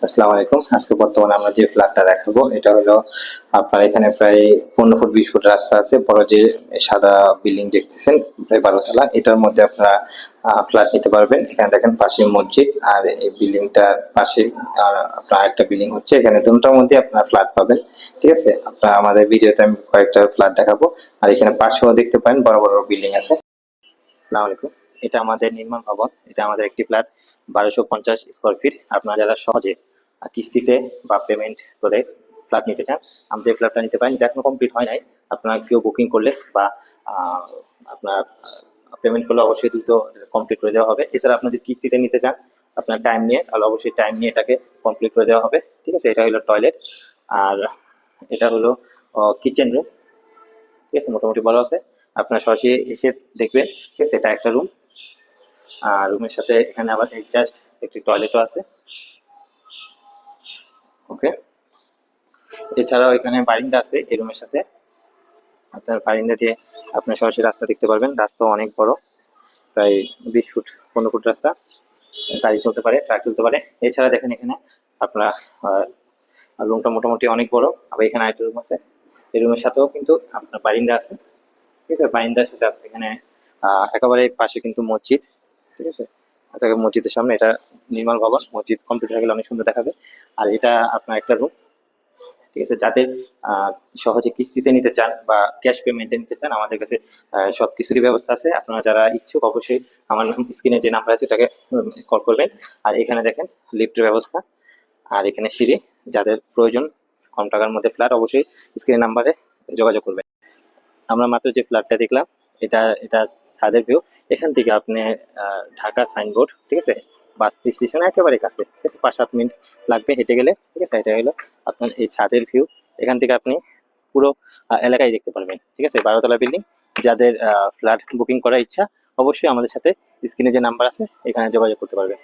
আসসালামু আলাইকুম। আজকে বর্তমানে আমরা যে ফ্ল্যাটটা দেখাবো এটা হলো আপনার এখানে প্রায় 15 ফুট 20 ফুট রাস্তা আছে। বড় যে সাদা বিল্ডিং দেখতেছেন প্রায় 12 তলা। এটার মধ্যে আপনারা ফ্ল্যাট নিতে পারবেন। এখানে দেখেন পাশে মসজিদ আর এই বিল্ডিংটার পাশে আপনার আরেকটা বিল্ডিং হচ্ছে। এখানে দুটোর মধ্যে আপনারা ফ্ল্যাট পাবেন। ঠিক আছে? আপনারা আমাদের ভিডিওতে আমি কয়েকটা ফ্ল্যাট দেখাবো। আর এখানে পাশেও দেখতে পারেন বড় বড় বিল্ডিং আছে। আসসালামু আলাইকুম। এটা আমাদের নির্মাণ ভবন। এটা আমাদের একটি ফ্ল্যাট 1250 স্কয়ার ফিট। আপনারা যারা সহজে কিস্তিতে বা পেমেন্ট করে ফ্ল্যাট নিতে চান, আমাদের ফ্ল্যাটটা নিতে পারেন। এটা এখনো কমপ্লিট হয় নাই। আপনারা কেউ বুকিং করলে বা আহ, আপনার পেমেন্ট করলে অবশ্যই দ্রুত কমপ্লিট করে দেওয়া হবে। এছাড়া আপনি যদি কিস্তিতে নিতে চান আপনার টাইম নিয়ে, তাহলে অবশ্যই টাইম নিয়ে এটাকে কমপ্লিট করে দেওয়া হবে। ঠিক আছে? এটা হলো টয়লেট। আর এটা হলো কিচেন রুম। ঠিক আছে? মোটামুটি ভালো আছে। আপনার সরাসরি এসে দেখবেন। ঠিক আছে? এটা একটা রুম। আর রুমের সাথে এখানে আবার জাস্ট একটি টয়লেটও আছে। ওকে। এছাড়াও এখানে বারিন্দা আছে এই রুমের সাথে। আপনার বারিন্দা দিয়ে আপনার সরাসরি রাস্তা দেখতে পারবেন। রাস্তা অনেক বড়, প্রায় 20 ফুট 15 ফুট রাস্তা। গাড়ি চলতে পারে, ট্রাক চলতে পারে। এছাড়া দেখেন এখানে আপনার রুমটা মোটামুটি অনেক বড়। আবার এখানে আরেকটা রুম আছে। এই রুমের সাথেও কিন্তু আপনার বারিন্দা আছে। ঠিক আছে? বারিন্দার সাথে এখানে একেবারে পাশে কিন্তু মসজিদ। ঠিক আছে? এটা মসজিদের সামনে। এটা নির্মাণ ভবন। মসজিদ কমপ্লিট হয়ে গেলে অনেক সুন্দর দেখাবে। আর এটা আপনার একটা রুম। ঠিক আছে? যাদের সহজে কিস্তিতে নিতে চান বা ক্যাশ পেমেন্টে নিতে চান, আমাদের কাছে সবকিছুরই ব্যবস্থা আছে। আপনারা যারা ইচ্ছুক অবশ্যই আমার স্ক্রিনে যে নাম্বার আছে ওটাকে কল করবেন। আর এখানে দেখেন লিফটের ব্যবস্থা। আর এখানে সিঁড়ি। যাদের প্রয়োজন কম টাকার মধ্যে ফ্ল্যাট, অবশ্যই স্ক্রিনের নাম্বারে যোগাযোগ করবেন। আমরা মাত্র যে ফ্ল্যাটটা দেখলাম, এটা এটা ছাদের ভিউ। এখান থেকে আপনি ঢাকা সাইনবোর্ড, ঠিক আছে, বাস স্টেশন একেবারে কাছে। ঠিক আছে? 5-7 মিনিট লাগবে হেঁটে গেলে। ঠিক আছে? এটা হলো আপনার এই ছাদের ভিউ। এখান থেকে আপনি পুরো এলাকায় দেখতে পারবেন। ঠিক আছে? 12 তলা বিল্ডিং। যাদের ফ্ল্যাট বুকিং করার ইচ্ছা, অবশ্যই আমাদের সাথে স্ক্রিনে যে নাম্বার আছে এখানে যোগাযোগ করতে পারবেন।